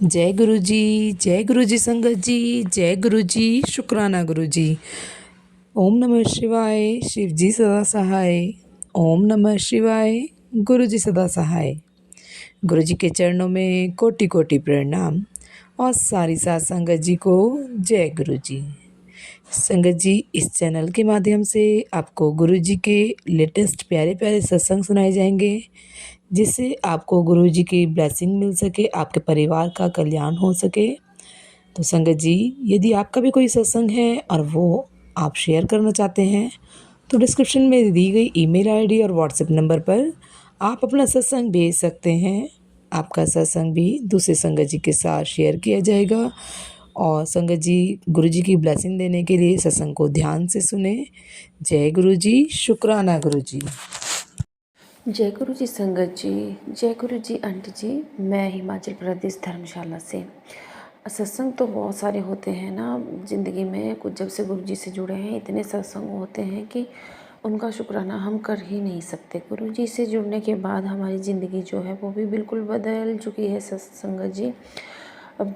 जय गुरु जी संगत जी, जय गुरु जी, शुक्राना गुरु जी। ओम नमः शिवाय, शिव जी सदा सहाय। ओम नमः शिवाय, गुरु जी सदा सहाय। गुरु जी के चरणों में कोटि कोटि प्रणाम और सारी साथ संगत जी को जय गुरु जी। संगत जी, इस चैनल के माध्यम से आपको गुरु जी के लेटेस्ट प्यारे प्यारे सत्संग सुनाए जाएंगे, जिससे आपको गुरु जी की ब्लेसिंग मिल सके, आपके परिवार का कल्याण हो सके। तो संगत जी, यदि आपका भी कोई सत्संग है और वो आप शेयर करना चाहते हैं, तो डिस्क्रिप्शन में दी गई ईमेल आईडी और व्हाट्सएप नंबर पर आप अपना सत्संग भेज सकते हैं। आपका सत्संग भी दूसरे संगत जी के साथ शेयर किया जाएगा। और संगत जी, गुरु जी की ब्लेसिंग देने के लिए सत्संग को ध्यान से सुने। जय गुरु जी, शुक्राना गुरु जी। जय गुरु जी संगत जी, जय गुरु जी आंटी जी। मैं हिमाचल प्रदेश धर्मशाला से। सत्संग तो बहुत सारे होते हैं ना ज़िंदगी में। कुछ जब से गुरु जी से जुड़े हैं इतने सत्संग होते हैं कि उनका शुक्राना हम कर ही नहीं सकते। गुरु जी से जुड़ने के बाद हमारी ज़िंदगी जो है वो भी बिल्कुल बदल चुकी है संगत जी। अब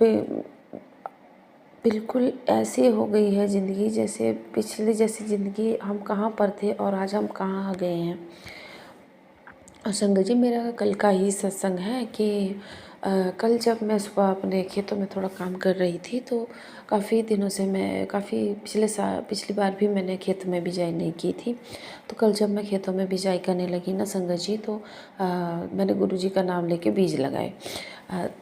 बिल्कुल ऐसे हो गई है ज़िंदगी जैसे पिछले जैसी ज़िंदगी, हम कहाँ पर थे और आज हम कहाँ आ गए हैं। और संगत जी, मेरा कल का ही सत्संग है कि कल जब मैं सुबह अपने खेतों में थोड़ा काम कर रही थी, तो काफ़ी दिनों से मैं पिछली बार भी मैंने खेत में बिजाई नहीं की थी। तो कल जब मैं खेतों में बिजाई करने लगी ना संगत जी, तो मैंने गुरु जी का नाम लेके बीज लगाए।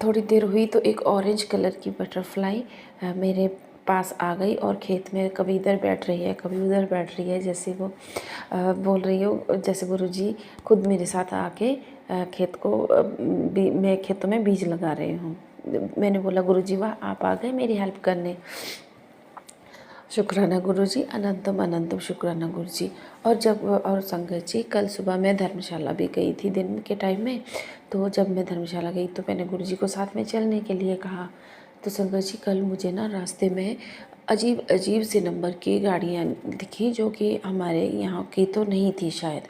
थोड़ी देर हुई तो एक ऑरेंज कलर की बटरफ्लाई मेरे पास आ गई और खेत में कभी इधर बैठ रही है कभी उधर बैठ रही है, जैसे वो बोल रही हो जैसे गुरु जी खुद मेरे साथ आके मैं खेतों में बीज लगा रही हूँ। मैंने बोला गुरु जी वाह, आप आ गए मेरी हेल्प करने। शुक्राना गुरु जी, अनंतम अनंतम शुक्राना गुरु जी। और संगत जी, कल सुबह मैं धर्मशाला भी गई थी दिन के टाइम में। तो जब मैं धर्मशाला गई तो मैंने गुरु जी को साथ में चलने के लिए कहा। तो संगत जी, कल मुझे ना रास्ते में अजीब अजीब से नंबर की गाड़ियाँ दिखी, जो कि हमारे यहाँ की तो नहीं थी शायद।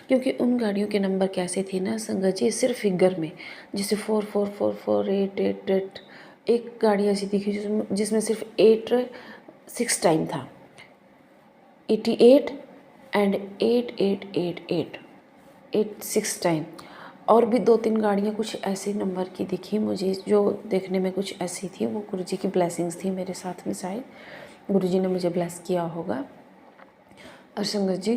क्योंकि उन गाड़ियों के नंबर कैसे थे ना संगत जी, सिर्फ फिगर में, जैसे 4444 888। एक गाड़ी ऐसी दिखी जिसमें सिर्फ 6 टाइम था, 88 एंड 8888, 6 टाइम। और भी 2-3 गाड़ियाँ कुछ ऐसे नंबर की दिखी मुझे, जो देखने में कुछ ऐसी थी। वो गुरु जी की ब्लेसिंग्स थी मेरे साथ में, शायद गुरु जी ने मुझे ब्लेस किया होगा। और संगत जी,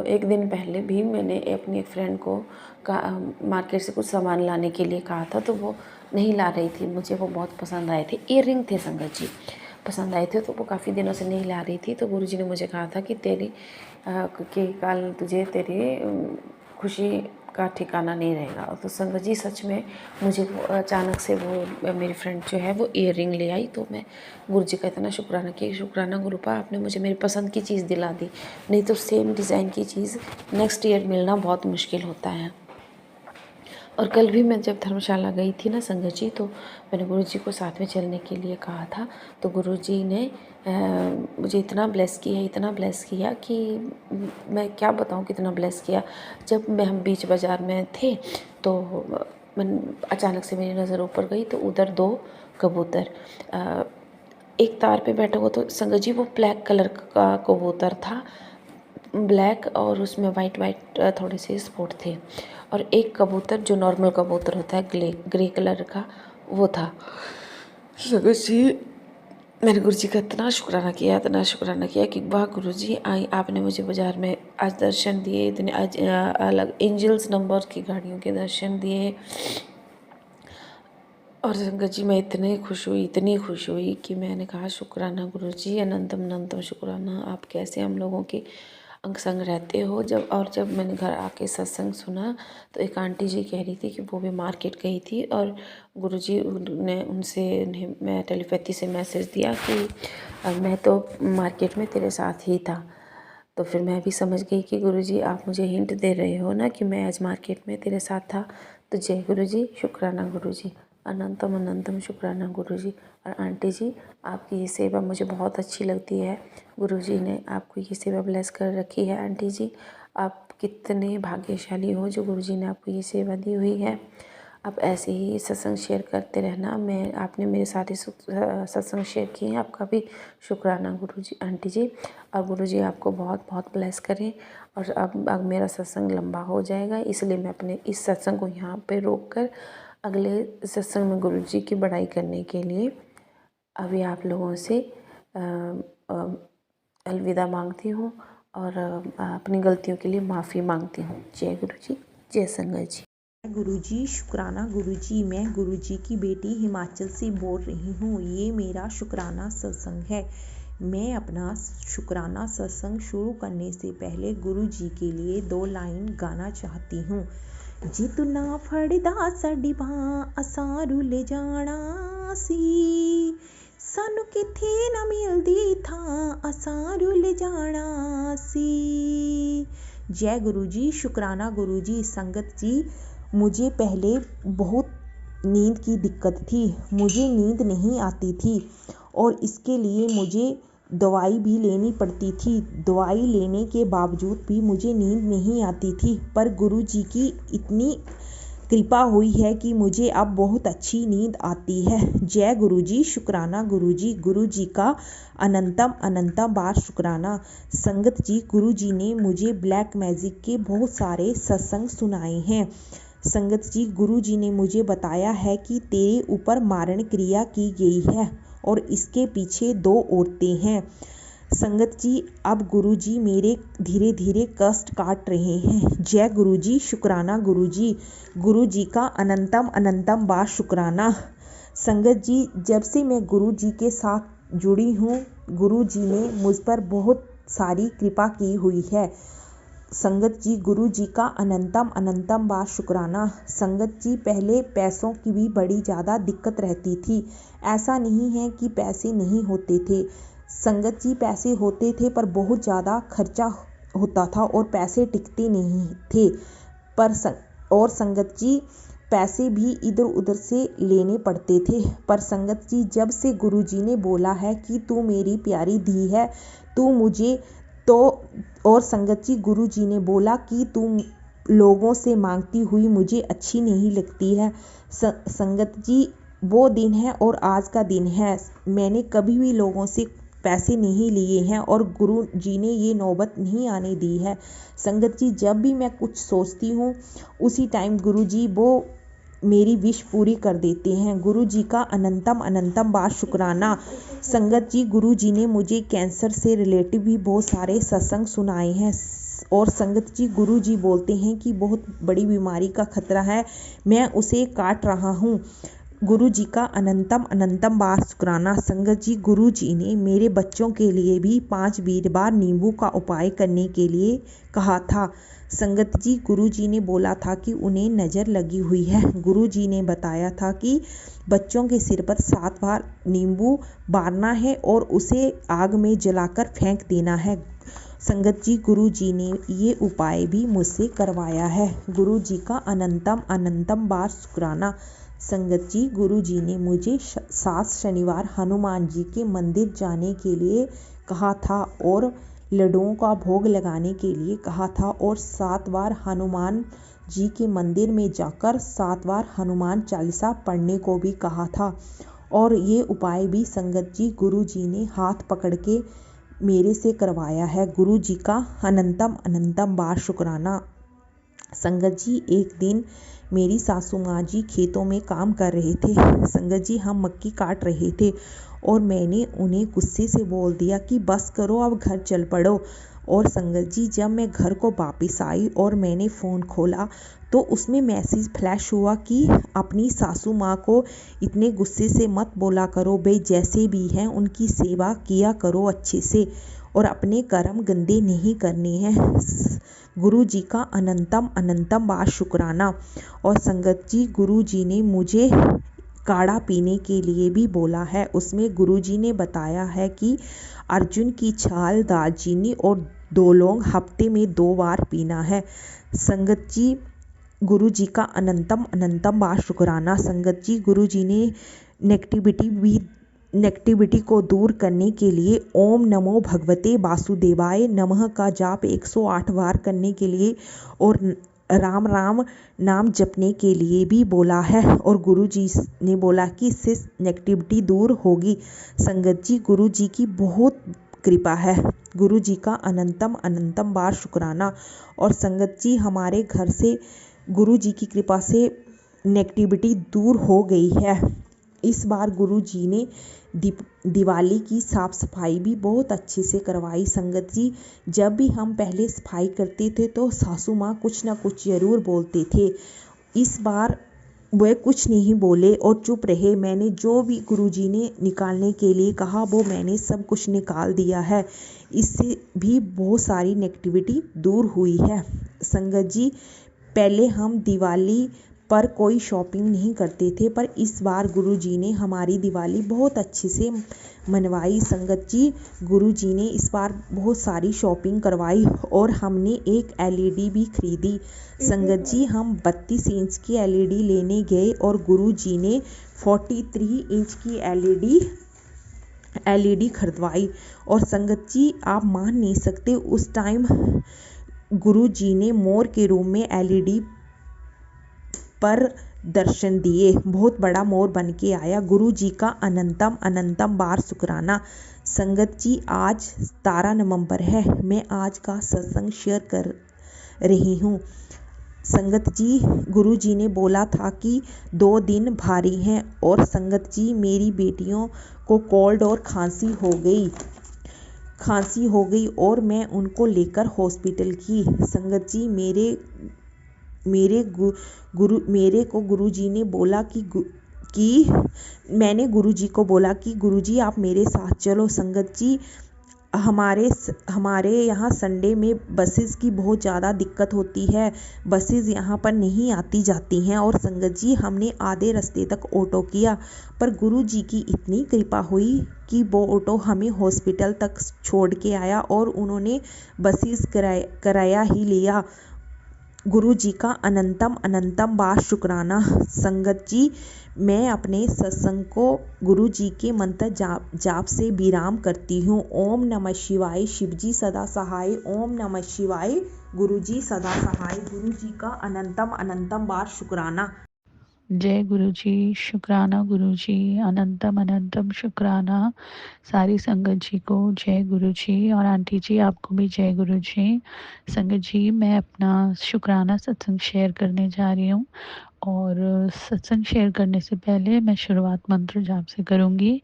एक दिन पहले भी मैंने अपनी एक फ्रेंड को मार्केट से कुछ सामान लाने के लिए कहा था, तो वो नहीं ला रही थी। मुझे वो बहुत पसंद आए थे, ईयररिंग थे संगत जी, पसंद आए थे। तो वो काफ़ी दिनों से नहीं ला रही थी। तो गुरुजी ने मुझे कहा था कि कल तुझे तेरी खुशी का ठिकाना नहीं रहेगा। तो संगत जी, सच में मुझे अचानक से वो मेरी फ्रेंड जो है वो ईयररिंग ले आई। तो मैं गुरु जी का इतना शुक्राना किया, शुक्राना गुरुपा, आपने मुझे मेरी पसंद की चीज़ दिला दी। नहीं तो सेम डिज़ाइन की चीज़ नेक्स्ट ईयर मिलना बहुत मुश्किल होता है। और कल भी मैं जब धर्मशाला गई थी ना संगत जी, तो मैंने गुरु जी को साथ में चलने के लिए कहा था। तो गुरु जी ने मुझे इतना ब्लेस किया कि मैं क्या बताऊँ कितना ब्लेस किया। जब हम बीच बाज़ार में थे, तो अचानक से मेरी नज़र ऊपर गई, तो उधर 2 कबूतर एक तार पे बैठा हुआ। तो संगत जी, वो ब्लैक कलर का कबूतर था, ब्लैक, और उसमें वाइट वाइट थोड़े से स्पॉट थे। और एक कबूतर जो नॉर्मल कबूतर होता है ग्रे कलर का, वो था। संगत जी, मैंने गुरु जी का इतना शुक्राना किया कि वाह गुरु जी, आपने मुझे बाज़ार में आज दर्शन दिए, इतने आज अलग एंजल्स नंबर की गाड़ियों के दर्शन दिए। और संगत जी, मैं इतनी खुश हुई कि मैंने कहा शुक्राना गुरु जी, अनंतम अनंतम शुक्राना। आप कैसे हम लोगों के अंग संग रहते हो। जब मैंने घर आके सत्संग सुना, तो एक आंटी जी कह रही थी कि वो भी मार्केट गई थी, और गुरु जी ने मैं टेलीपैथी से मैसेज दिया कि मैं तो मार्केट में तेरे साथ ही था। तो फिर मैं भी समझ गई कि गुरु जी आप मुझे हिंट दे रहे हो ना कि मैं आज मार्केट में तेरे साथ था। तो जय गुरु जी, शुक्राना गुरु जी, अनंतम अनंतम शुक्राना गुरु जी। और आंटी जी, आपकी ये सेवा मुझे बहुत अच्छी लगती है। गुरु जी ने आपको ये सेवा ब्लेस कर रखी है। आंटी जी, आप कितने भाग्यशाली हो जो गुरु जी ने आपको ये सेवा दी हुई है। आप ऐसे ही सत्संग शेयर करते रहना। आपने मेरे साथ ही सत्संग शेयर किए हैं, आपका भी शुक्राना गुरुजी, आंटी जी। और गुरुजी आपको बहुत बहुत ब्लेस करें। और अब मेरा सत्संग लंबा हो जाएगा, इसलिए मैं अपने इस सत्संग को यहाँ पे रोक कर अगले सत्संग में गुरुजी की बड़ाई करने के लिए अभी आप लोगों से अलविदा मांगती हूँ और अपनी गलतियों के लिए माफ़ी मांगती हूँ। जय गुरुजी, जय संगत जी। गुरुजी शुक्राना गुरुजी। मैं गुरुजी की बेटी हिमाचल से बोल रही हूँ। ये मेरा शुक्राना सत्संग है। मैं अपना शुक्राना सत्संग शुरू करने से पहले गुरुजी के लिए 2 लाइन गाना चाहती हूँ। जे तू ना फड़दा साडी बांह असां रुल जाना सी, सानू किथे ना मिलदी थां असां रुल जाना सी। जय गुरुजी, शुक्राना गुरुजी। संगत जी, मुझे पहले बहुत नींद की दिक्कत थी। मुझे नींद नहीं आती थी और इसके लिए मुझे दवाई भी लेनी पड़ती थी। दवाई लेने के बावजूद भी मुझे नींद नहीं आती थी, पर गुरुजी की इतनी कृपा हुई है कि मुझे अब बहुत अच्छी नींद आती है। जय गुरुजी, शुक्राना गुरुजी। गुरुजी का अनंतम अनंतम बार शुक्राना। संगत जी, गुरुजी ने मुझे ब्लैक मैजिक के बहुत सारे सत्संग सुनाए हैं। संगत जी, गुरुजी ने मुझे बताया है कि तेरे ऊपर मारण क्रिया की गई है और इसके पीछे 2 औरतें हैं। संगत जी, अब गुरुजी मेरे धीरे धीरे कष्ट काट रहे हैं। जय गुरुजी, शुक्राना गुरुजी। गुरुजी का अनंतम अनंतम बार शुक्राना। संगत जी, जब से मैं गुरुजी के साथ जुड़ी हूँ, गुरुजी ने मुझ पर बहुत सारी कृपा की हुई है। संगत जी, गुरुजी का अनंतम अनंतम बार शुक्राना। संगत जी, पहले पैसों की भी बड़ी ज़्यादा दिक्कत रहती थी। ऐसा नहीं है कि पैसे नहीं होते थे। संगत जी, पैसे होते थे पर बहुत ज़्यादा खर्चा होता था और पैसे टिकते नहीं थे। और संगत जी, पैसे भी इधर उधर से लेने पड़ते थे। पर संगत जी, जब से गुरुजी ने बोला है कि तू मेरी प्यारी धी है, तू मुझे तो और संगत जी, गुरुजी ने बोला कि तू लोगों से मांगती हुई मुझे अच्छी नहीं लगती है। संगत जी, वो दिन है और आज का दिन है। मैंने कभी भी लोगों से पैसे नहीं लिए हैं और गुरुजी ने ये नौबत नहीं आने दी है। संगत जी, जब भी मैं कुछ सोचती हूँ उसी टाइम गुरुजी वो मेरी विश पूरी कर देते हैं। गुरुजी का अनंतम अनंतम बार शुक्राना। संगत जी, गुरुजी ने मुझे कैंसर से रिलेटिव भी बहुत सारे सत्संग सुनाए हैं। और संगत जी, गुरुजी बोलते हैं कि बहुत बड़ी बीमारी का खतरा है, मैं उसे काट रहा हूँ। गुरुजी का अनंतम अनंतम बार शुक्राना। संगत जी, गुरुजी ने मेरे बच्चों के लिए भी 5 वीरवार नींबू का उपाय करने के लिए कहा था। संगत जी, गुरुजी ने बोला था कि उन्हें नज़र लगी हुई है। गुरुजी ने बताया था कि बच्चों के सिर पर 7 बार नींबू बारना है और उसे आग में जलाकर फेंक देना है। संगत जी, गुरुजी ने ये उपाय भी मुझसे करवाया है। गुरुजी का अनंतम अनंतम बार शुक्राना। संगत जी, गुरुजी ने मुझे 7 शनिवार हनुमान जी के मंदिर जाने के लिए कहा था और लड्डुओं का भोग लगाने के लिए कहा था और 7 बार हनुमान जी के मंदिर में जाकर 7 बार हनुमान चालीसा पढ़ने को भी कहा था। और ये उपाय भी संगत जी, गुरुजी ने हाथ पकड़ के मेरे से करवाया है। गुरुजी का अनंतम अनंतम बार शुक्राना। संगत जी, एक दिन मेरी सासू माँ जी खेतों में काम कर रहे थे। संगत जी, हम मक्की काट रहे थे और मैंने उन्हें गुस्से से बोल दिया कि बस करो, अब घर चल पड़ो। और संगत जी, जब मैं घर को वापस आई और मैंने फ़ोन खोला तो उसमें मैसेज फ्लैश हुआ कि अपनी सासू माँ को इतने गुस्से से मत बोला करो, भाई जैसे भी हैं उनकी सेवा किया करो अच्छे से और अपने कर्म गंदे नहीं करने हैं। गुरुजी का अनंतम अनंतम बार शुक्राना। और संगत जी, गुरुजी ने मुझे काढ़ा पीने के लिए भी बोला है। उसमें गुरुजी ने बताया है कि अर्जुन की छाल, दालचीनी और 2 लौंग हफ्ते में 2 बार पीना है। संगत जी, गुरुजी का अनंतम अनंतम बार शुक्राना। संगत जी, गुरुजी ने नेगेटिविटी को दूर करने के लिए ओम नमो भगवते वासुदेवाय नमः का जाप 108 बार करने के लिए और राम राम नाम जपने के लिए भी बोला है और गुरु जी ने बोला कि इससे नेगेटिविटी दूर होगी। संगत जी, गुरु जी की बहुत कृपा है। गुरु जी का अनंतम अनंतम बार शुक्राना। और संगत जी, हमारे घर से गुरु जी की कृपा से नेगेटिविटी दूर हो गई है। इस बार गुरु जी ने दिवाली की साफ सफाई भी बहुत अच्छे से करवाई। संगत जी, जब भी हम पहले सफाई करते थे तो सासू माँ कुछ ना कुछ ज़रूर बोलते थे। इस बार वह कुछ नहीं बोले और चुप रहे। मैंने जो भी गुरुजी ने निकालने के लिए कहा वो मैंने सब कुछ निकाल दिया है। इससे भी बहुत सारी नेगेटिविटी दूर हुई है। संगत जी, पहले हम दिवाली पर कोई शॉपिंग नहीं करते थे, पर इस बार गुरुजी ने हमारी दिवाली बहुत अच्छे से मनवाई। संगत जी, गुरुजी ने इस बार बहुत सारी शॉपिंग करवाई और हमने एक एलईडी भी खरीदी। संगत जी, हम 32 इंच की एलईडी लेने गए और गुरुजी ने 43 इंच की एलईडी खरीदवाई। और संगत जी, आप मान नहीं सकते, उस टाइम गुरुजी ने मोर के रूम में एलईडी पर दर्शन दिए। बहुत बड़ा मोर बन के आया। गुरु जी का अनंतम अनंतम बार शुक्राना। संगत जी, आज 17 नवंबर है। मैं आज का सत्संग शेयर कर रही हूँ। संगत जी, गुरु जी ने बोला था कि 2 दिन भारी हैं और संगत जी, मेरी बेटियों को कोल्ड और खांसी हो गई और मैं उनको लेकर हॉस्पिटल की। संगत जी, मेरे को गुरुजी ने बोला कि मैंने गुरुजी को बोला कि गुरुजी आप मेरे साथ चलो। संगत जी, हमारे यहाँ संडे में बसेस की बहुत ज़्यादा दिक्कत होती है। बसेस यहाँ पर नहीं आती जाती हैं और संगत जी, हमने आधे रास्ते तक ऑटो किया, पर गुरुजी की इतनी कृपा हुई कि वो ऑटो हमें हॉस्पिटल तक छोड़ के आया और उन्होंने बसेस किराया ही लिया। गुरु जी का अनंतम अनंतम बार शुक्राना। संगत जी, मैं अपने सत्संग को गुरु जी के मंत्र जाप से विराम करती हूँ। ओम नमः शिवाय, शिव जी सदा सहाय। ओम नमः शिवाय, गुरु जी सदा सहाय। गुरु जी का अनंतम अनंतम बार शुक्राना। जय गुरु जी, शुक्राना गुरु जी, अनंतम अनंतम शुक्राना सारी संगत जी को। जय गुरु जी। और आंटी जी, आपको भी जय गुरु जी। संगत जी, मैं अपना शुक्राना सत्संग शेयर करने जा रही हूँ और सत्संग शेयर करने से पहले मैं शुरुआत मंत्र जाप से करूँगी।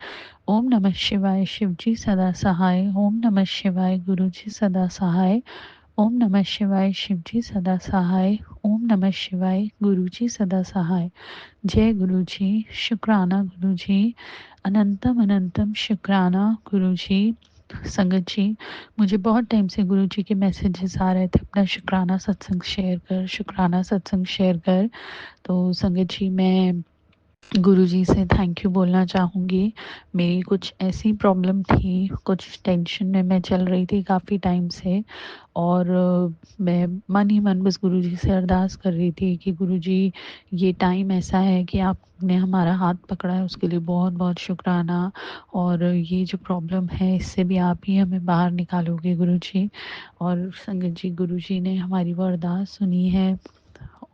ओम नमः शिवाय, शिव जी सदा सहाय। ओम नमः शिवाय, गुरु जी सदा सहाय। ओम नमः शिवाय, शिव जी सदा सहाय। ओम नमः शिवाय, गुरु जी सदा सहाय। जय गुरु जी, शुक्राना गुरु जी, अनंतम अनंतम शुक्राना गुरु जी। संगत जी, मुझे बहुत टाइम से गुरु जी के मैसेजेस आ रहे थे, अपना शुक्राना सत्संग शेयर कर, शुक्राना सत्संग शेयर कर। तो संगत जी, मैं गुरुजी से थैंक यू बोलना चाहूँगी। मेरी कुछ ऐसी प्रॉब्लम थी, कुछ टेंशन में मैं चल रही थी काफ़ी टाइम से और मैं मन ही मन बस गुरुजी से अरदास कर रही थी कि गुरुजी, ये टाइम ऐसा है कि आपने हमारा हाथ पकड़ा है, उसके लिए बहुत बहुत शुक्राना। और ये जो प्रॉब्लम है इससे भी आप ही हमें बाहर निकालोगे गुरुजी। और संगत जी, गुरुजी ने हमारी वो अरदास सुनी है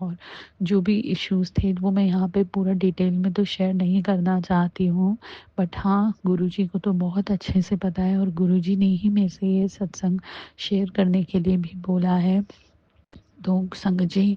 और जो भी इश्यूज़ थे वो मैं यहाँ पे पूरा डिटेल में तो शेयर नहीं करना चाहती हूँ, बट हाँ, गुरुजी को तो बहुत अच्छे से पता है और गुरुजी ने ही मेरे से ये सत्संग शेयर करने के लिए भी बोला है। तो संगत जी,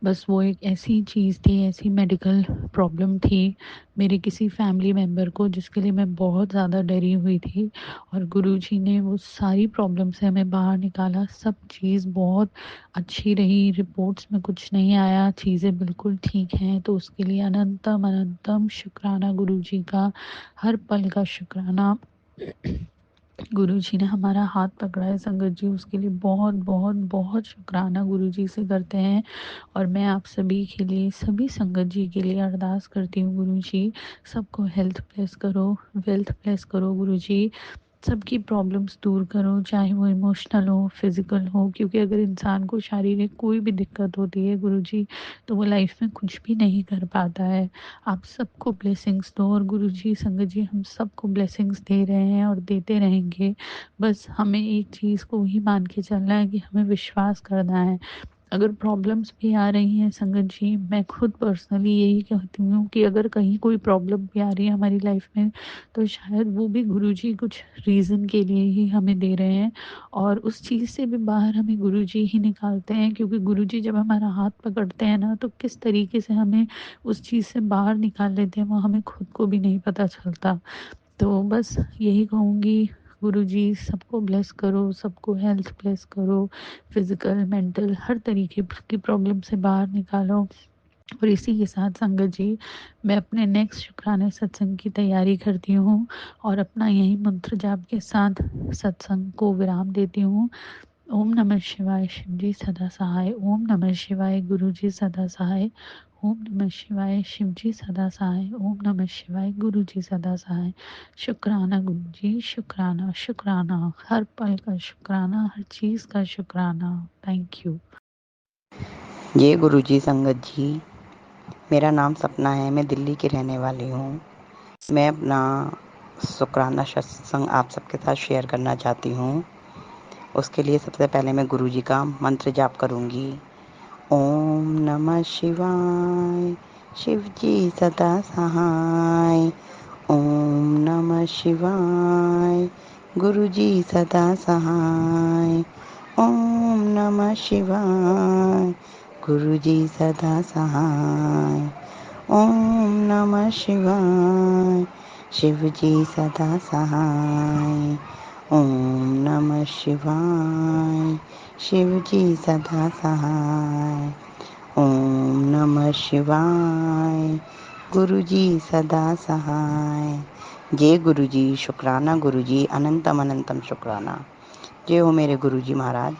बस वो एक ऐसी चीज़ थी, ऐसी मेडिकल प्रॉब्लम थी मेरे किसी फैमिली मेम्बर को, जिसके लिए मैं बहुत ज़्यादा डरी हुई थी और गुरुजी ने वो सारी प्रॉब्लम से हमें बाहर निकाला। सब चीज़ बहुत अच्छी रही, रिपोर्ट्स में कुछ नहीं आया, चीज़ें बिल्कुल ठीक हैं। तो उसके लिए अनंतम अनंतम शुक्राना गुरुजी का, हर पल का शुक्राना। गुरुजी ने हमारा हाथ पकड़ा है संगत जी, उसके लिए बहुत बहुत बहुत शुक्राना गुरुजी से करते हैं। और मैं आप सभी के लिए, सभी संगत जी के लिए अरदास करती हूँ गुरुजी, सबको हेल्थ ब्लेस करो, वेल्थ ब्लेस करो गुरुजी, सबकी प्रॉब्लम्स दूर करो, चाहे वो इमोशनल हो, फिज़िकल हो, क्योंकि अगर इंसान को शारीरिक कोई भी दिक्कत होती है गुरुजी, तो वो लाइफ में कुछ भी नहीं कर पाता है। आप सबको ब्लेसिंग्स दो और गुरुजी, संगत जी, हम सबको ब्लेसिंग्स दे रहे हैं और देते रहेंगे। बस हमें एक चीज़ को ही मान के चलना है कि हमें विश्वास करना है अगर प्रॉब्लम्स भी आ रही हैं संगत जी, मैं खुद पर्सनली यही कहती हूँ कि अगर कहीं कोई प्रॉब्लम भी आ रही है हमारी लाइफ में, तो शायद वो भी गुरुजी कुछ रीज़न के लिए ही हमें दे रहे हैं, और उस चीज़ से भी बाहर हमें गुरुजी ही निकालते हैं, क्योंकि गुरुजी जब हमारा हाथ पकड़ते हैं ना, तो किस तरीके से हमें उस चीज़ से बाहर निकाल लेते हैं वो हमें खुद को भी नहीं पता चलता। तो बस यही कहूँगी, गुरुजी सबको ब्लेस करो, सबको हेल्थ ब्लेस करो, फिज़िकल, मेंटल हर तरीके की प्रॉब्लम से बाहर निकालो। और इसी के साथ संगत जी, मैं अपने नेक्स्ट शुक्राने सत्संग की तैयारी करती हूँ और अपना यही मंत्र जाप के साथ सत्संग को विराम देती हूँ। ओम नमः शिवाय, शिव जी सदा सहाय। ओम नमः शिवाय, गुरु जी सदा सहाय। ओम नमः शिवाय, शिव जी सदा सहाय। ओम नमः शिवाय, गुरु जी सदा सहाय। शुक्राना गुरु जी, शुक्राना शुक्राना, हर पल का शुक्राना, हर चीज़ का शुक्राना। Thank you. जय गुरु जी संगत जी। मेरा नाम सपना है, मैं दिल्ली की रहने वाली हूँ। मैं अपना शुक्राना सत्संग आप सबके साथ शेयर करना चाहती हूँ। उसके लिए सबसे पहले मैं गुरु जी का मंत्र जाप करूँगी। ओम नमः शिवाय, शिव जी सदा सहाय। ओम नमः शिवाय, गुरु जी सदा सहाय। ओम नमः शिवाय, गुरु जी सदा सहाय। ओम नमः शिवाय, शिव जी सदा सहाय। ओम नमः शिवाय, शिव जी सदा सहाय। ओम नमः शिवाय, गुरु जी सदा सहाय। जय गुरु जी, शुक्राना गुरु जी, अनंतम अनंतम शुक्राना। जय हो मेरे गुरु जी महाराज।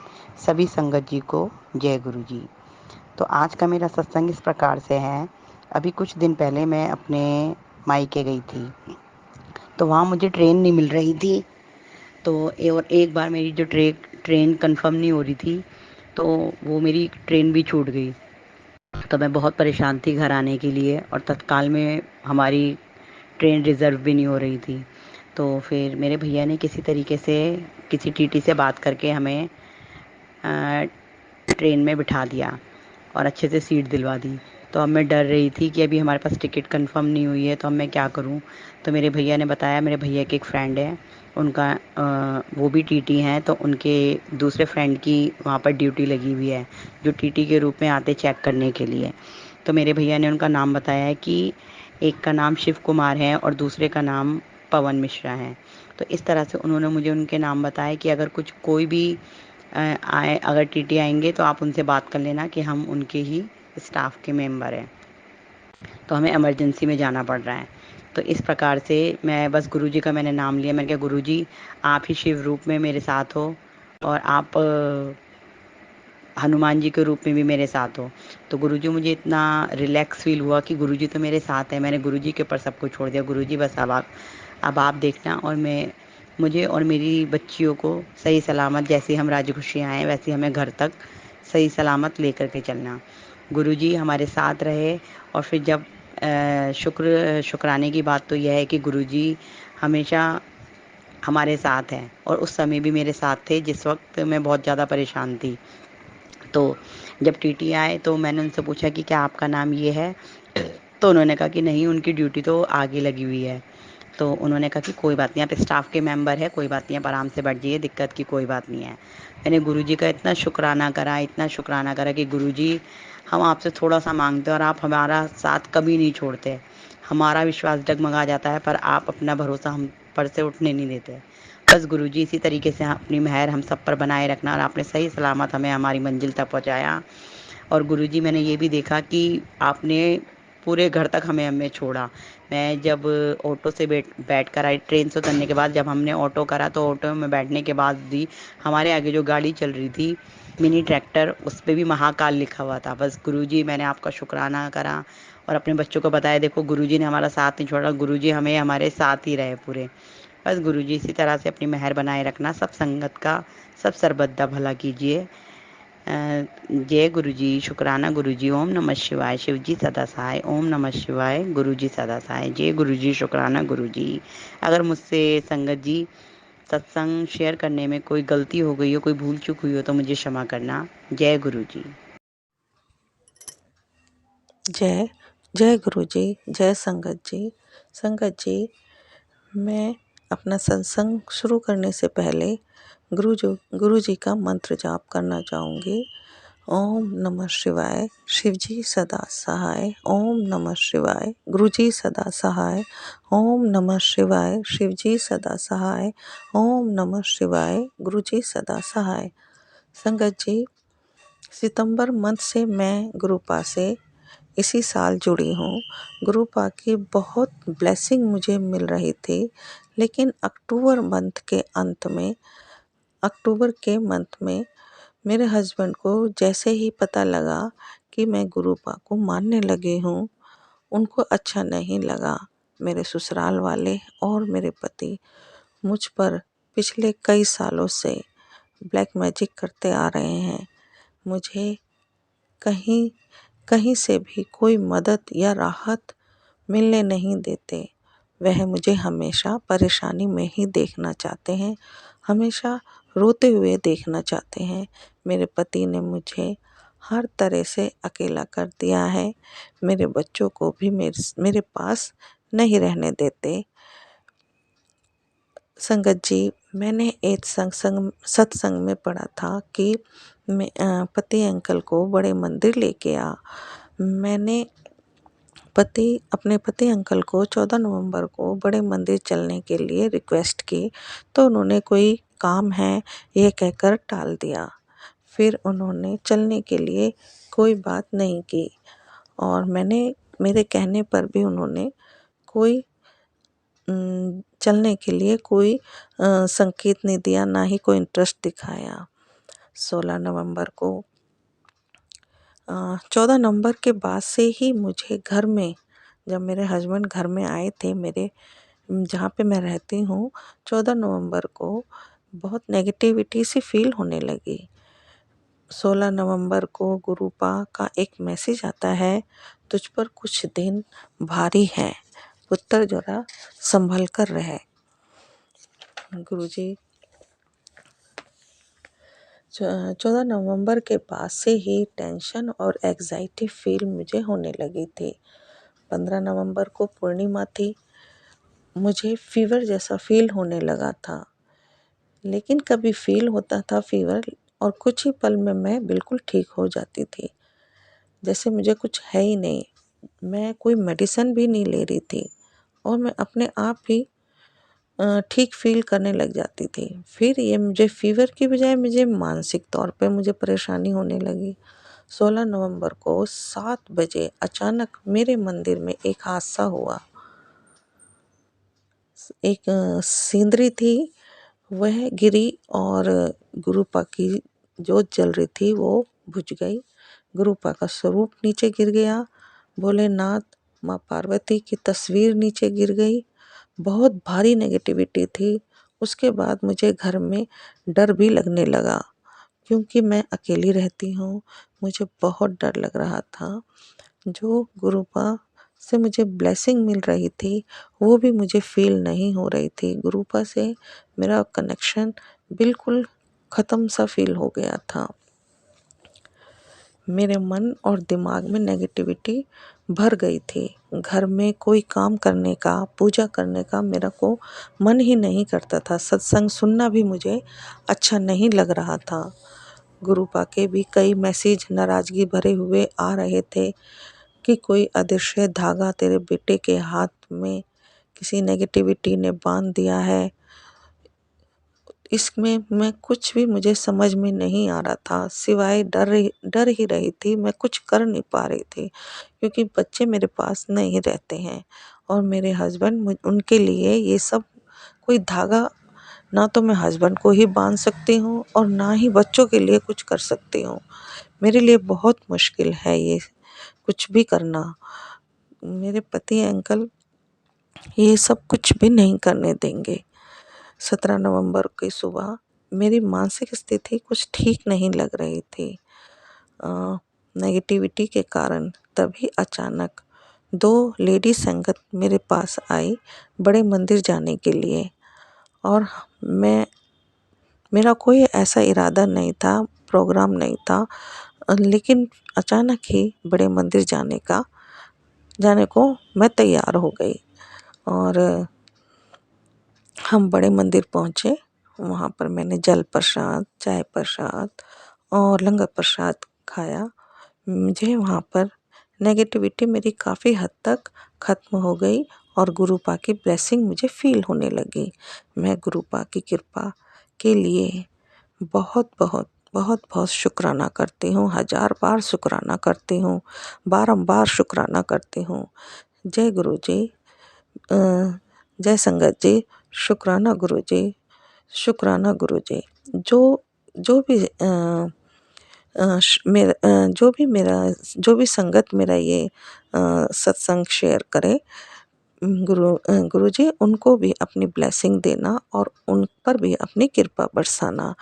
सभी संगत जी को जय गुरु जी। तो आज का मेरा सत्संग इस प्रकार से है। अभी कुछ दिन पहले मैं अपने मायके गई थी, तो वहाँ मुझे ट्रेन नहीं मिल रही थी। तो और एक बार मेरी जो ट्रेन कंफर्म नहीं हो रही थी, तो वो मेरी ट्रेन भी छूट गई। तो मैं बहुत परेशान थी घर आने के लिए, और तत्काल में हमारी ट्रेन रिज़र्व भी नहीं हो रही थी। तो फिर मेरे भैया ने किसी तरीके से किसी टीटी से बात करके हमें ट्रेन में बिठा दिया और अच्छे से सीट दिलवा दी। तो अब मैं डर रही थी कि अभी हमारे पास टिकट कंफर्म नहीं हुई है, तो अब मैं क्या करूं। तो मेरे भैया ने बताया, मेरे भैया के एक फ्रेंड है, उनका वो भी टीटी हैं, तो उनके दूसरे फ्रेंड की वहाँ पर ड्यूटी लगी हुई है, जो टीटी के रूप में आते चेक करने के लिए। तो मेरे भैया ने उनका नाम बताया है कि एक का नाम शिव कुमार है और दूसरे का नाम पवन मिश्रा है। तो इस तरह से उन्होंने मुझे उनके नाम बताया कि अगर कुछ कोई भी आए, अगर टीटी आएंगे तो आप उनसे बात कर लेना कि हम उनके ही स्टाफ के मेंबर हैं, तो हमें इमरजेंसी में जाना पड़ रहा है। तो इस प्रकार से मैं बस गुरुजी का मैंने नाम लिया। मैंने कहा गुरुजी आप ही शिव रूप में मेरे साथ हो, और आप हनुमान जी के रूप में भी मेरे साथ हो। तो गुरुजी, मुझे इतना रिलैक्स फील हुआ कि गुरुजी तो मेरे साथ है। मैंने गुरुजी के ऊपर सब कुछ छोड़ दिया। गुरुजी बस अब आप देखना, और मुझे और मेरी बच्चियों को सही सलामत, जैसे हम राजी खुशी आए वैसे हमें घर तक सही सलामत लेकर के चलना। गुरुजी हमारे साथ रहे। और फिर जब शुक्राने की बात तो यह है कि गुरुजी हमेशा हमारे साथ हैं, और उस समय भी मेरे साथ थे जिस वक्त मैं बहुत ज़्यादा परेशान थी। तो जब टीटी आए तो मैंने उनसे पूछा कि क्या आपका नाम ये है, तो उन्होंने कहा कि नहीं, उनकी ड्यूटी तो आगे लगी हुई है। तो उन्होंने कहा कि कोई बात नहीं, आप स्टाफ के मेंबर है, कोई बात नहीं, आप आराम से बैठ जाइए, दिक्कत की कोई बात नहीं है। मैंने गुरुजी का इतना शुक्राना करा, इतना शुक्राना करा कि गुरुजी हम आपसे थोड़ा सा मांगते और आप हमारा साथ कभी नहीं छोड़ते। हमारा विश्वास डगमगा जाता है, पर आप अपना भरोसा हम पर से उठने नहीं देते। बस गुरुजी इसी तरीके से अपनी मेहर हम सब पर बनाए रखना, और आपने सही सलामत हमें हमारी मंजिल तक पहुँचाया। और गुरुजी मैंने ये भी देखा कि आपने पूरे घर तक हमें छोड़ा। मैं जब ऑटो से बैठ कर आई, ट्रेन से उतरने के बाद जब हमने ऑटो करा, तो ऑटो में बैठने के बाद भी हमारे आगे जो गाड़ी चल रही थी मिनी ट्रैक्टर, उस पे भी महाकाल लिखा हुआ था। बस गुरुजी मैंने आपका शुक्राना करा और अपने बच्चों को बताया, देखो गुरुजी ने हमारा साथ नहीं छोड़ा, गुरुजी हमें हमारे साथ ही रहे पूरे। बस गुरुजी इसी तरह से अपनी मेहर बनाए रखना, सब संगत का, सब सरबद्दा भला कीजिए। जय गुरुजी, शुक्राना गुरुजी। ओम नमः शिवाय, शिव जी सदा सहाय। ओम नमः शिवाय, गुरुजी सदा सहाय। जय गुरुजी, शुक्राना गुरुजी। अगर मुझसे संगत जी सत्संग शेयर करने में कोई गलती हो गई हो, कोई भूल चूक हुई हो, तो मुझे क्षमा करना। जय गुरुजी। जय जय गुरु जी, जय संगत जी। संगत जी, मैं अपना सत्संग शुरू करने से पहले गुरु जी का मंत्र जाप करना चाहूँगी। ओम नमः शिवाय, शिव जी सदा सहाय। ओम नमः शिवाय, गुरु जी सदा सहाय। ओम नमः शिवाय, शिव जी सदा सहाय। ओम नमः शिवाय, गुरु जी सदा सहाय। संगत जी, सितंबर मंथ से मैं गुरुपा से इसी साल जुड़ी हूँ। गुरुपा की बहुत ब्लेसिंग मुझे मिल रही थी, लेकिन अक्टूबर के मंथ में मेरे हस्बैंड को जैसे ही पता लगा कि मैं गुरुपा को मानने लगी हूँ, उनको अच्छा नहीं लगा। मेरे ससुराल वाले और मेरे पति मुझ पर पिछले कई सालों से ब्लैक मैजिक करते आ रहे हैं। मुझे कहीं कहीं से भी कोई मदद या राहत मिलने नहीं देते। वह मुझे हमेशा परेशानी में ही देखना चाहते हैं, हमेशा रोते हुए देखना चाहते हैं। मेरे पति ने मुझे हर तरह से अकेला कर दिया है। मेरे बच्चों को भी मेरे पास नहीं रहने देते। संगत जी, मैंने एक सत्संग में पढ़ा था कि पति अंकल को बड़े मंदिर लेके आ। मैंने अपने पति अंकल को 14 नवंबर को बड़े मंदिर चलने के लिए रिक्वेस्ट की, तो उन्होंने कोई काम है ये कहकर टाल दिया। फिर उन्होंने चलने के लिए कोई बात नहीं की और मेरे कहने पर भी उन्होंने कोई चलने के लिए कोई संकेत नहीं दिया, ना ही कोई इंटरेस्ट दिखाया। 16 नवंबर को 14 नवंबर के बाद से ही मुझे घर में, जब मेरे हस्बैंड घर में आए थे मेरे जहाँ पे मैं रहती हूँ, 14 नवंबर को बहुत नेगेटिविटी सी फील होने लगी। 16 नवंबर को गुरुपा का एक मैसेज आता है, तुझ पर कुछ दिन भारी है, पुत्र जरा संभल कर रहे। गुरुजी, 14 नवंबर के बाद से ही टेंशन और एग्जाइटी फील मुझे होने लगी थी। 15 नवंबर को पूर्णिमा थी, मुझे फीवर जैसा फील होने लगा था, लेकिन कभी फील होता था फीवर और कुछ ही पल में मैं बिल्कुल ठीक हो जाती थी, जैसे मुझे कुछ है ही नहीं। मैं कोई मेडिसिन भी नहीं ले रही थी और मैं अपने आप ही ठीक फील करने लग जाती थी। फिर ये मुझे फीवर की बजाय मुझे मानसिक तौर पे मुझे परेशानी होने लगी। 16 नवंबर को 7 बजे अचानक मेरे मंदिर में एक हादसा हुआ। एक सिंदरी थी, वह गिरी और गुरुपा की जोत जल रही थी वो बुझ गई। गुरुपा का स्वरूप नीचे गिर गया। भोलेनाथ, माँ पार्वती की तस्वीर नीचे गिर गई। बहुत भारी नेगेटिविटी थी। उसके बाद मुझे घर में डर भी लगने लगा, क्योंकि मैं अकेली रहती हूँ। मुझे बहुत डर लग रहा था। जो गुरुपा से मुझे ब्लेसिंग मिल रही थी, वो भी मुझे फील नहीं हो रही थी। गुरुपा से मेरा कनेक्शन बिल्कुल ख़त्म सा फील हो गया था। मेरे मन और दिमाग में नेगेटिविटी भर गई थी। घर में कोई काम करने का, पूजा करने का मेरा को मन ही नहीं करता था। सत्संग सुनना भी मुझे अच्छा नहीं लग रहा था। गुरुपा के भी कई मैसेज नाराज़गी भरे हुए आ रहे थे कि कोई अदृश्य धागा तेरे बेटे के हाथ में किसी नेगेटिविटी ने बांध दिया है। इसमें मैं कुछ भी मुझे समझ में नहीं आ रहा था, सिवाय डर ही रही थी। मैं कुछ कर नहीं पा रही थी, क्योंकि बच्चे मेरे पास नहीं रहते हैं और मेरे हस्बैंड, उनके लिए ये सब कोई धागा, ना तो मैं हस्बैंड को ही बांध सकती हूँ और ना ही बच्चों के लिए कुछ कर सकती हूँ। मेरे लिए बहुत मुश्किल है ये कुछ भी करना। मेरे पति अंकल ये सब कुछ भी नहीं करने देंगे। 17 नवंबर की सुबह मेरी मानसिक स्थिति कुछ ठीक नहीं लग रही थी नेगेटिविटी के कारण। तभी अचानक 2 लेडी संगत मेरे पास आई बड़े मंदिर जाने के लिए, और मेरा कोई ऐसा इरादा नहीं था, प्रोग्राम नहीं था, लेकिन अचानक ही बड़े मंदिर जाने का जाने को मैं तैयार हो गई और हम बड़े मंदिर पहुँचे। वहाँ पर मैंने जल प्रसाद, चाय प्रसाद और लंगर प्रसाद खाया। मुझे वहाँ पर नेगेटिविटी मेरी काफ़ी हद तक ख़त्म हो गई और गुरुपा की ब्लेसिंग मुझे फ़ील होने लगी। मैं गुरुपा की कृपा के लिए बहुत बहुत बहुत बहुत शुक्राना करती हूँ, हज़ार बार शुक्राना करती हूँ, बारंबार शुक्राना करती हूँ। जय गुरु जी। जय संगत जी। शुक्राना गुरु जी, शुक्राना गुरु जी। जो जो भी जो भी संगत मेरा ये सत्संग शेयर करे, गुरु जी उनको भी अपनी ब्लेसिंग देना और उन पर भी अपनी कृपा बरसाना।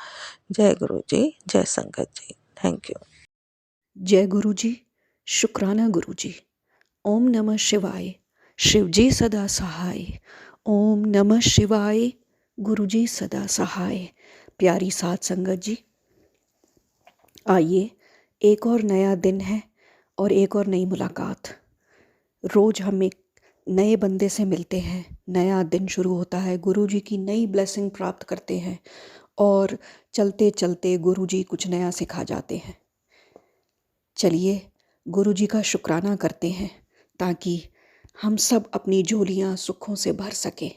जय गुरु जी, जय संगत जी। Thank you. जय गुरु जी, शुक्राना गुरु जी। ओम नमः शिवाय, शिव जी सदा सहाय। ओम नमः शिवाय, गुरु जी सदा सहाय। प्यारी साध संगत जी, आइए, एक और नया दिन है और एक और नई मुलाकात। रोज़ हम एक नए बंदे से मिलते हैं, नया दिन शुरू होता है, गुरु जी की नई ब्लेसिंग प्राप्त करते हैं और चलते चलते गुरु जी कुछ नया सिखा जाते हैं। चलिए गुरु जी का शुक्राना करते हैं ताकि हम सब अपनी झोलियाँ सुखों से भर सकें।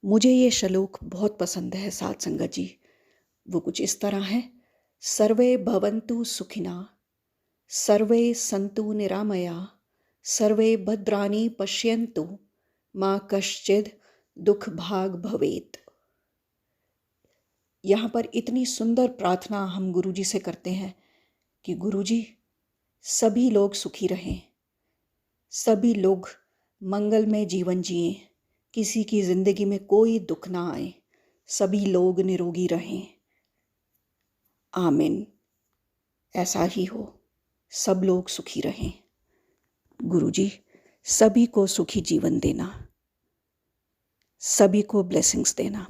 मुझे ये श्लोक बहुत पसंद है साध संगत जी। वो कुछ इस तरह है, सर्वे भवन्तु सुखिना, सर्वे सन्तु निरामया, सर्वे भद्राणि पश्यन्तु, माँ कश्चिद दुख भाग भवेत। यहाँ पर इतनी सुंदर प्रार्थना हम गुरु जी से करते हैं कि गुरु जी सभी लोग सुखी रहें, सभी लोग मंगलमय जीवन जिएं, किसी की ज़िंदगी में कोई दुख ना आए, सभी लोग निरोगी रहें। आमीन। ऐसा ही हो, सब लोग सुखी रहें। गुरु जी सभी को सुखी जीवन देना, सभी को ब्लेसिंग्स देना।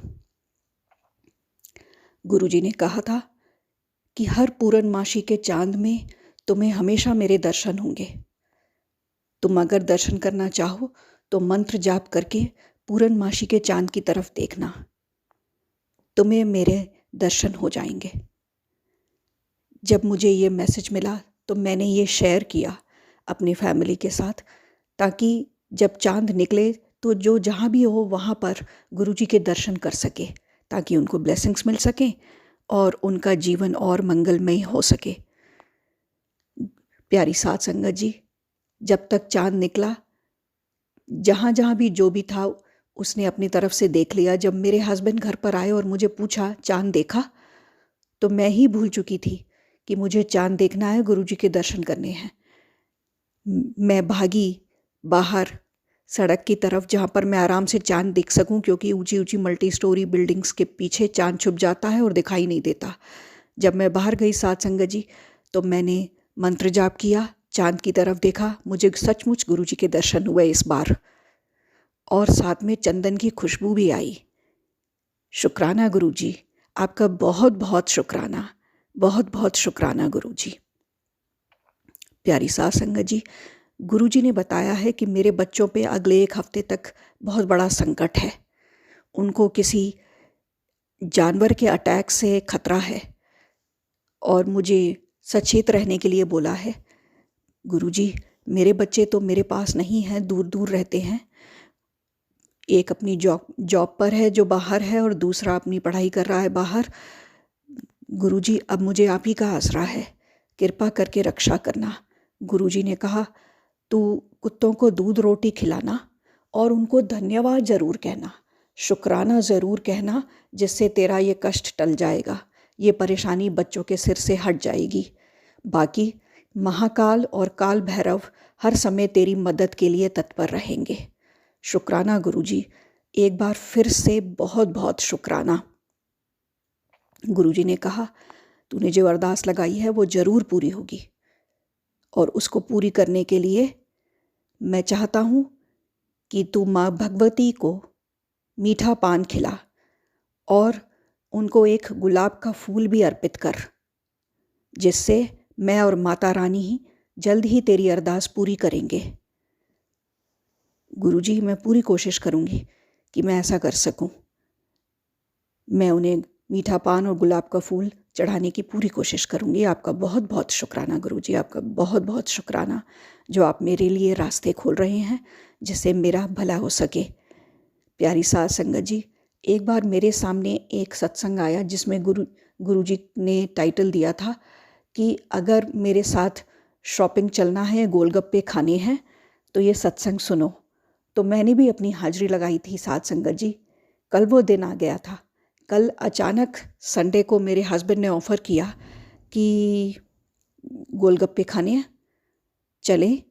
गुरु जी ने कहा था कि हर पूर्णमासी के चांद में तुम्हें हमेशा मेरे दर्शन होंगे। तुम अगर दर्शन करना चाहो तो मंत्र जाप करके पूर्णमासी के चांद की तरफ देखना, तुम्हें मेरे दर्शन हो जाएंगे। जब मुझे ये मैसेज मिला तो मैंने ये शेयर किया अपनी फैमिली के साथ, ताकि जब चांद निकले तो जो जहाँ भी हो वहाँ पर गुरुजी के दर्शन कर सके, ताकि उनको ब्लेसिंग्स मिल सकें और उनका जीवन और मंगलमय हो सके। प्यारी साध संगत जी, जब तक चांद निकला, जहाँ जहाँ भी जो भी था उसने अपनी तरफ से देख लिया। जब मेरे हस्बैंड घर पर आए और मुझे पूछा चांद देखा, तो मैं ही भूल चुकी थी कि मुझे चांद देखना है, गुरुजी के दर्शन करने हैं। मैं भागी बाहर सड़क की तरफ, जहाँ पर मैं आराम से चांद देख सकूं, क्योंकि ऊंची ऊंची मल्टी स्टोरी बिल्डिंग्स के पीछे चांद छुप जाता है और दिखाई नहीं देता। जब मैं बाहर गई साध संगत जी, तो मैंने मंत्र जाप किया, चांद की तरफ देखा, मुझे सचमुच गुरुजी के दर्शन हुए इस बार, और साथ में चंदन की खुशबू भी आई। शुक्राना गुरुजी, आपका बहुत बहुत शुक्राना, बहुत बहुत शुक्राना गुरुजी। प्यारी साध संगत जी, गुरुजी ने बताया है कि मेरे बच्चों पे अगले 1 हफ्ते तक बहुत बड़ा संकट है। उनको किसी जानवर के अटैक से खतरा है और मुझे सचेत रहने के लिए बोला है। गुरुजी, मेरे बच्चे तो मेरे पास नहीं हैं, दूर दूर रहते हैं। एक अपनी जॉब पर है जो बाहर है, और दूसरा अपनी पढ़ाई कर रहा है बाहर। गुरुजी, अब मुझे आप ही का आसरा है, कृपा करके रक्षा करना। गुरुजी ने कहा, तू कुत्तों को दूध रोटी खिलाना और उनको धन्यवाद ज़रूर कहना, शुक्राना ज़रूर कहना, जिससे तेरा ये कष्ट टल जाएगा, ये परेशानी बच्चों के सिर से हट जाएगी। बाकी महाकाल और काल भैरव हर समय तेरी मदद के लिए तत्पर रहेंगे। शुक्राना गुरुजी, एक बार फिर से बहुत बहुत शुक्राना। गुरुजी ने कहा, तूने जो अरदास लगाई है वो ज़रूर पूरी होगी, और उसको पूरी करने के लिए मैं चाहता हूँ कि तू माँ भगवती को मीठा पान खिला और उनको एक गुलाब का फूल भी अर्पित कर, जिससे मैं और माता रानी ही जल्द ही तेरी अरदास पूरी करेंगे। गुरुजी, मैं पूरी कोशिश करूँगी कि मैं ऐसा कर सकूँ। मैं उन्हें मीठा पान और गुलाब का फूल चढ़ाने की पूरी कोशिश करूँगी। आपका बहुत बहुत शुक्राना गुरुजी, आपका बहुत बहुत शुक्राना जो आप मेरे लिए रास्ते खोल रहे हैं जिससे मेरा भला हो सके। प्यारी साध संगत जी, एक बार मेरे सामने एक सत्संग आया जिसमें गुरुजी ने टाइटल दिया था कि अगर मेरे साथ शॉपिंग चलना है, गोलगप्पे खाने हैं तो ये सत्संग सुनो। तो मैंने भी अपनी हाजिरी लगाई थी साध संगत जी। कल वो दिन आ गया था। कल अचानक संडे को मेरे हस्बैंड ने ऑफ़र किया कि गोलगप्पे खाने हैं, चलें।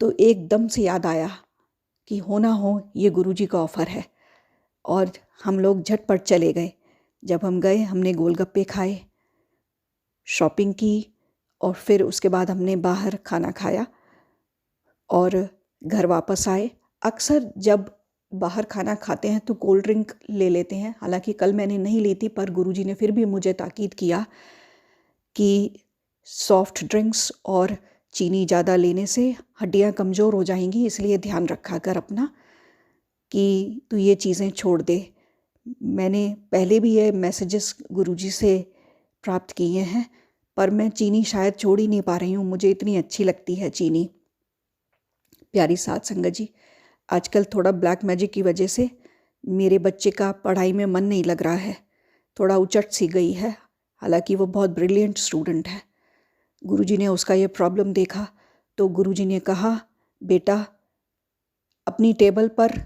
तो एकदम से याद आया कि हो ना हो ये गुरुजी का ऑफ़र है, और हम लोग झटपट चले गए। जब हम गए, हमने गोलगप्पे खाए, शॉपिंग की, और फिर उसके बाद हमने बाहर खाना खाया और घर वापस आए। अक्सर जब बाहर खाना खाते हैं तो कोल्ड ड्रिंक ले लेते हैं। हालांकि कल मैंने नहीं ली थी, पर गुरुजी ने फिर भी मुझे ताकीद किया कि सॉफ्ट ड्रिंक्स और चीनी ज़्यादा लेने से हड्डियां कमज़ोर हो जाएंगी, इसलिए ध्यान रखा कर अपना कि तू ये चीज़ें छोड़ दे। मैंने पहले भी ये मैसेजेस गुरुजी से प्राप्त किए हैं, पर मैं चीनी शायद छोड़ ही नहीं पा रही हूँ। मुझे इतनी अच्छी लगती है चीनी। प्यारी साध संगत जी, आजकल थोड़ा ब्लैक मैजिक की वजह से मेरे बच्चे का पढ़ाई में मन नहीं लग रहा है, थोड़ा उचट सी गई है। हालांकि वो बहुत ब्रिलियंट स्टूडेंट है। गुरुजी ने उसका ये प्रॉब्लम देखा तो गुरुजी ने कहा, बेटा अपनी टेबल पर,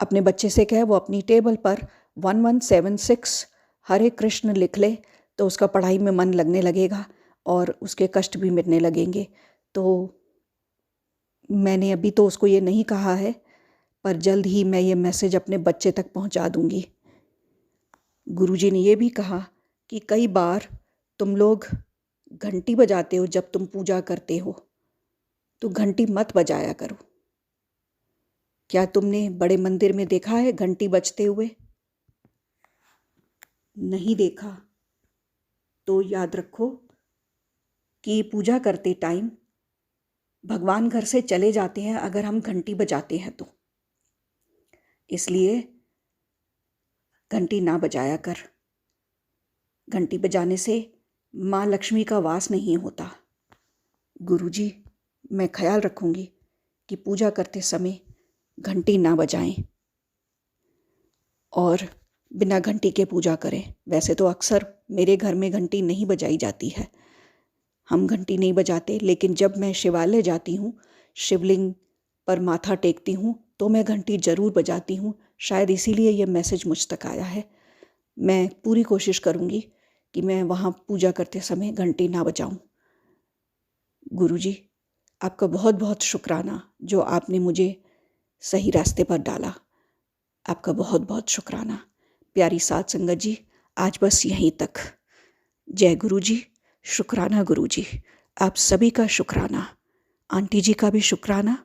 अपने बच्चे से कहे वो अपनी टेबल पर 1176 हरे कृष्ण लिख ले, तो उसका पढ़ाई में मन लगने लगेगा और उसके कष्ट भी मिटने लगेंगे। तो मैंने अभी तो उसको ये नहीं कहा है, पर जल्द ही मैं ये मैसेज अपने बच्चे तक पहुंचा दूंगी। गुरुजी ने ये भी कहा कि कई बार तुम लोग घंटी बजाते हो जब तुम पूजा करते हो, तो घंटी मत बजाया करो। क्या तुमने बड़े मंदिर में देखा है घंटी बजते हुए? नहीं देखा तो याद रखो कि पूजा करते टाइम भगवान घर से चले जाते हैं अगर हम घंटी बजाते हैं तो, इसलिए घंटी ना बजाया कर। घंटी बजाने से माँ लक्ष्मी का वास नहीं होता। गुरुजी, मैं ख्याल रखूंगी कि पूजा करते समय घंटी ना बजाएं और बिना घंटी के पूजा करें। वैसे तो अक्सर मेरे घर में घंटी नहीं बजाई जाती है, हम घंटी नहीं बजाते, लेकिन जब मैं शिवालय जाती हूँ, शिवलिंग पर माथा टेकती हूँ, तो मैं घंटी ज़रूर बजाती हूँ। शायद इसीलिए ये मैसेज मुझ तक आया है। मैं पूरी कोशिश करूँगी कि मैं वहाँ पूजा करते समय घंटी ना बजाऊँ। गुरुजी, आपका बहुत बहुत शुक्राना जो आपने मुझे सही रास्ते पर डाला। आपका बहुत बहुत शुक्राना। प्यारी साध संगत जी, आज बस यहीं तक। जय गुरुजी, शुक्राना गुरुजी, आप सभी का शुक्राना, आंटी जी का भी शुक्राना।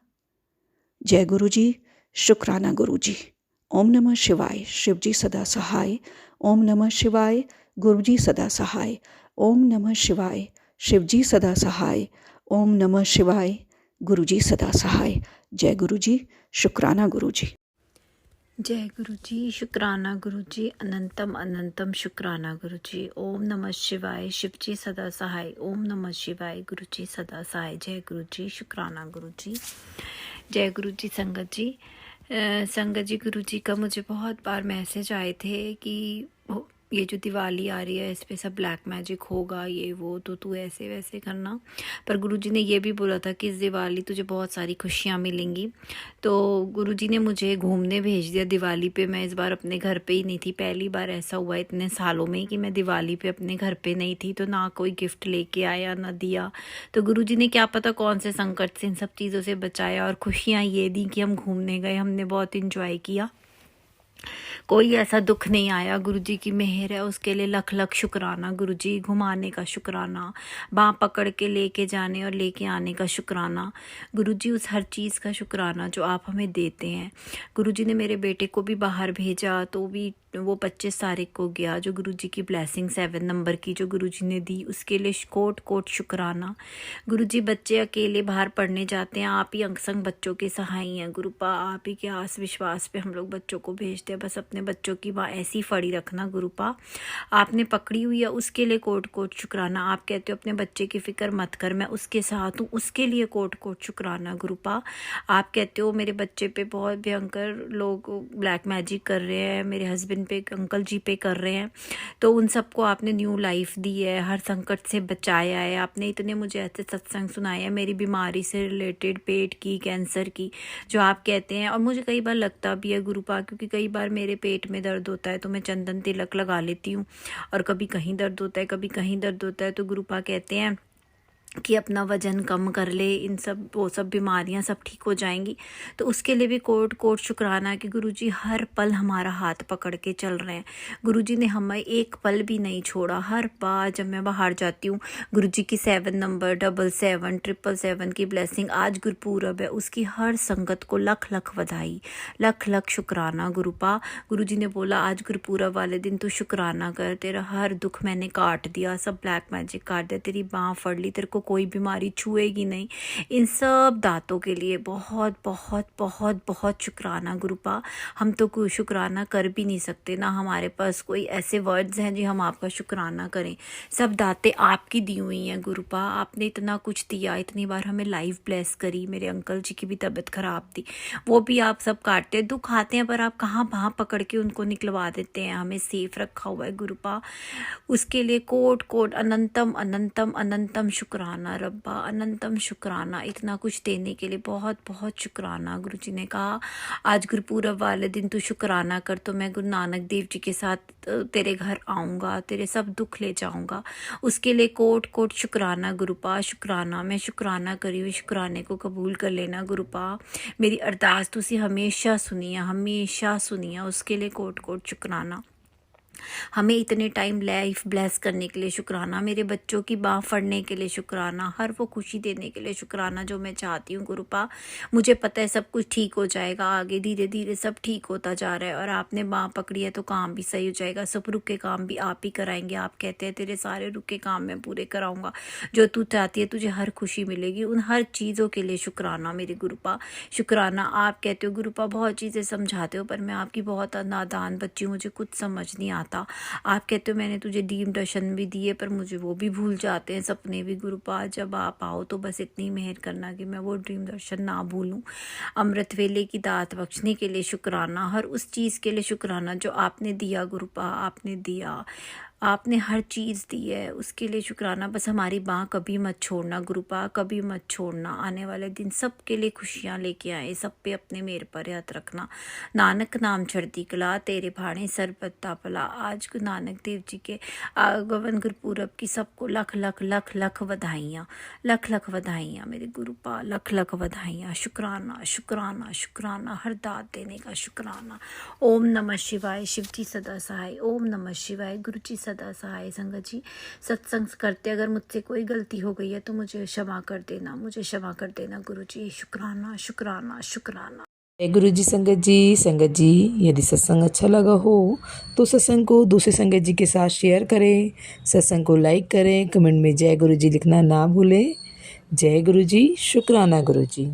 जय गुरुजी, शुक्राना गुरुजी। ओम नमः शिवाय, शिवजी सदा सहाय। ओम नमः शिवाय, गुरुजी सदा सहाय। ओम नमः शिवाय, शिवजी सदा सहाय। ओम नमः शिवाय, गुरुजी सदा सहाय। जय गुरुजी, शुक्राना गुरुजी। जय गुरुजी, शुक्राना गुरुजी, अनंतम अनंतम शुक्राना गुरुजी। ओम नमः शिवाय, शिवजी सदा सहाय। ओम नमः शिवाय, गुरुजी सदा सहाय। जय गुरुजी, शुक्राना गुरुजी। जय गुरुजी संगत जी। संगत जी, गुरुजी का मुझे बहुत बार मैसेज आए थे कि ये जो दिवाली आ रही है इस पे सब ब्लैक मैजिक होगा, ये वो, तो तू ऐसे वैसे करना। पर गुरुजी ने ये भी बोला था कि इस दिवाली तुझे बहुत सारी खुशियाँ मिलेंगी। तो गुरुजी ने मुझे घूमने भेज दिया दिवाली पे। मैं इस बार अपने घर पे ही नहीं थी। पहली बार ऐसा हुआ इतने सालों में कि मैं दिवाली पे अपने घर पे नहीं थी, तो ना कोई गिफ्ट लेके आया ना दिया। तो गुरुजी ने क्या पता कौन से संकट से इन सब चीज़ों से बचाया और खुशियाँ ये दी कि हम घूमने गए, हमने बहुत इंजॉय किया। कोई ऐसा दुख नहीं आया। गुरुजी की मेहर है, उसके लिए लख लख शुक्राना। गुरुजी घुमाने का शुक्राना, बाँह पकड़ के लेके जाने और लेके आने का शुक्राना। गुरुजी उस हर चीज़ का शुक्राना जो आप हमें देते हैं। गुरुजी ने मेरे बेटे को भी बाहर भेजा तो भी वो 25 तारीख को गया। जो गुरुजी की ब्लेसिंग 7 नंबर की जो गुरुजी ने दी, उसके लिए कोट कोट शुक्राना। गुरुजी बच्चे अकेले बाहर पढ़ने जाते हैं, आप ही अंग-संग बच्चों के सहाय हैं। गुरुपा आप ही के आस विश्वास पे हम लोग बच्चों को भेजते हैं। बस अपने बच्चों की वहाँ ऐसी फड़ी रखना गुरुपा, आपने पकड़ी हुई है उसके लिए कोट कोट शुक्राना। आप कहते हो अपने बच्चे की फ़िक्र मत कर, मैं उसके साथ हूँ, उसके लिए कोट कोट शुक्राना गुरुपा। आप कहते हो मेरे बच्चे पे बहुत भयंकर लोग ब्लैक मैजिक कर रहे हैं, मेरे हस्बैंड पे, अंकल जी पे कर रहे हैं, तो उन सबको आपने न्यू लाइफ दी है, हर संकट से बचाया है। आपने इतने मुझे ऐसे सत्संग सुनाए हैं मेरी बीमारी से रिलेटेड, पेट की, कैंसर की, जो आप कहते हैं। और मुझे कई बार लगता भी है गुरुपा, क्योंकि कई बार मेरे पेट में दर्द होता है तो मैं चंदन तिलक लगा लेती हूँ, और कभी कहीं दर्द होता है, कभी कहीं दर्द होता है, तो गुरुपा कहते हैं कि अपना वजन कम कर ले, इन सब वो सब बीमारियां सब ठीक हो जाएंगी। तो उसके लिए भी कोट कोट शुक्राना कि गुरुजी हर पल हमारा हाथ पकड़ के चल रहे हैं। गुरुजी ने हमें एक पल भी नहीं छोड़ा। हर बार जब मैं बाहर जाती हूँ, गुरुजी की 7 नंबर, 777, 777 की ब्लेसिंग, आज गुरपूरब है, उसकी हर संगत को लख लख बधाई, लख लख शुक्राना गुरुपा। गुरुजी ने बोला आज गुरपूरब वाले दिन तू शुक्राना कर, तेरा हर दुख मैंने काट दिया, सब ब्लैक मैजिक काट दिया, तेरी बाँह फड़ ली, तेरे को कोई बीमारी छुएगी नहीं। इन सब दातों के लिए बहुत बहुत बहुत बहुत शुक्राना गुरुपा। हम तो कोई शुक्राना कर भी नहीं सकते, ना हमारे पास कोई ऐसे वर्ड्स हैं जी हम आपका शुक्राना करें। सब दातें आपकी दी हुई हैं गुरुपा, आपने इतना कुछ दिया, इतनी बार हमें लाइफ ब्लेस करी। मेरे अंकल जी की भी तबीयत ख़राब थी, वो भी आप सब काटते, दुख आते हैं पर आप कहाँ बाँह पकड़ के उनको निकलवा देते हैं, हमें सेफ रखा हुआ है गुरुपा। उसके लिए कोट कोट अनंतम अनंतम अनंतम शुक्राना रब्बा, अनंतम शुक्राना। इतना कुछ देने के लिए बहुत बहुत शुक्राना। गुरुजी ने कहा आज गुरपूरब वाले दिन तू शुक्राना कर, तो मैं गुरु नानक देव जी के साथ तेरे घर आऊँगा, तेरे सब दुख ले जाऊँगा। उसके लिए कोट कोट शुक्राना गुरुपा, शुक्राना। मैं शुक्राना करी हुई शुक्राने को कबूल कर लेना गुरुपा। मेरी अरदास तुसी हमेशा सुनिया, हमेशा सुनिया, उसके लिए कोट कोट शुक्राना। हमें इतने टाइम लाइफ ब्लेस करने के लिए शुक्राना, मेरे बच्चों की बाँह फड़ने के लिए शुक्राना, हर वो खुशी देने के लिए शुक्राना जो मैं चाहती हूँ गुरुपा। मुझे पता है सब कुछ ठीक हो जाएगा, आगे धीरे धीरे सब ठीक होता जा रहा है, और आपने बाँह पकड़ी है तो काम भी सही हो जाएगा। सब रुके काम भी आप ही कराएंगे। आप कहते हैं तेरे सारे रुके काम मैं पूरे कराऊंगा, जो तू चाहती है तुझे हर खुशी मिलेगी। उन हर चीज़ों के लिए शुक्राना मेरे गुरुपा, शुक्राना। आप कहते हो गुरुपा बहुत चीज़ें समझाते हो, पर मैं आपकी बहुत नादान बच्ची हूँ, मुझे कुछ समझ नहीं आता। आप कहते हो मैंने तुझे ड्रीम दर्शन भी दिए, पर मुझे वो भी भूल जाते हैं, सपने भी गुरुपा। जब आप आओ तो बस इतनी मेहर करना कि मैं वो ड्रीम दर्शन ना भूलूं। अमृत वेले की दात बख्शने के लिए शुक्राना, हर उस चीज़ के लिए शुक्राना जो आपने दिया गुरुपा, आपने दिया, आपने हर चीज़ दी है, उसके लिए शुक्राना। बस हमारी बाँह कभी मत छोड़ना गुरुपा, कभी मत छोड़ना। आने वाले दिन सब के लिए खुशियाँ लेके आए, सब पे अपने मेरे पर हाथ रखना। नानक नाम चढ़ती कला, तेरे भाणे सरबत्ता भला। आज गुरु नानक देव जी के आगमन गुरपूरब की सबको लख लख लख लख बधाइयाँ, लख लख बधाइयाँ मेरे गुरुपा, लख लख बधाइयाँ। शुक्राना शुक्राना शुक्राना, हर दात देने का शुक्राना। ओम नमः शिवाय, शिव जी सदा सहाय। ओम नमः शिवाय, गुरु जी सदा सहाय। संगत जी सत्संग करते अगर मुझसे कोई गलती हो गई है तो मुझे क्षमा कर देना, मुझे क्षमा कर देना गुरु जी। शुक्राना शुक्राना शुक्राना। जय गुरु जी। संगत जी यदि सत्संग अच्छा लगा हो तो सत्संग को दूसरे संगत जी के साथ शेयर करें, सत्संग को लाइक करें, कमेंट में जय गुरु जी लिखना ना भूलें। जय गुरु जी, शुक्राना गुरु जी।